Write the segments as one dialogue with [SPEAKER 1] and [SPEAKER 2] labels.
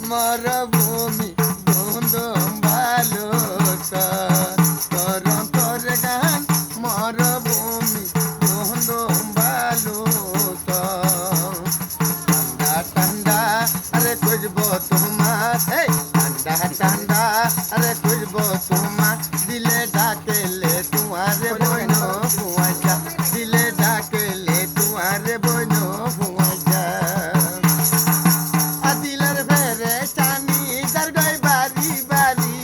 [SPEAKER 1] মরভূমি বন্ধু ভালো তোর তোর গান মরভূমি বন্ধু ভালো ঠান্ডা ঠান্ডা আরে খুঁজবো তোমার ঠান্ডা ঠান্ডা আরে খুঁজবো তোমার দিলে ডাকেলে তোমার বইন ফুয়াজা দিলে ডাকেলে তোমার বইন ফুয়াজা আদিলের ফেরে চানি যার গই বাড়ি বাড়ি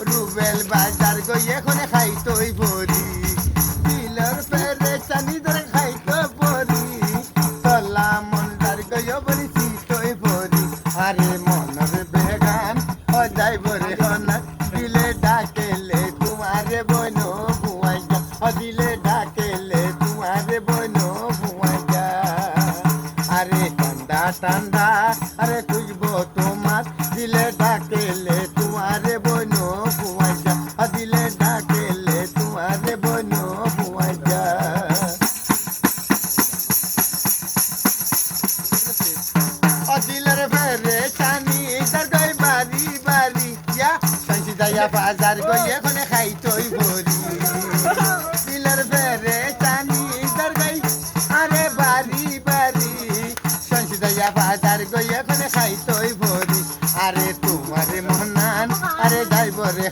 [SPEAKER 1] রুবেল বাজার গই এখন খাই তৈ ভরি দিলের ফেরে চানি যার খাই তো ভরি তলা মন যার গই বলি তৈ ভরি আরে মনের বেগান ও যাই ভরে হনা দিলে ডাকেলে তোমারে বইন ফুয়াজা ও দিলে ডাকেলে তোমারে বইন ফুয়াজা আরে ঠান্ডা ঠান্ডা আরে খুঁজবো তোমার দিলে ডাকেলে তোমারে বইন ফুয়াজা ও দিলে ডাকেলে তোমারে বইন ফুয়াজা ও দিলের ফেরে চানি যার গই বাড়ি বাড়ি ইয়া সাইছি যাইয়া বাজার গই এখন খাই তৈ ভরি দিলের ফেরে চানি যার গই আরে বাড়ি বাড়ি সাইছি যাইয়া বাজার গই এখন খাই তৈ ভরি আরে তোমারে মনান আরে যাইব রে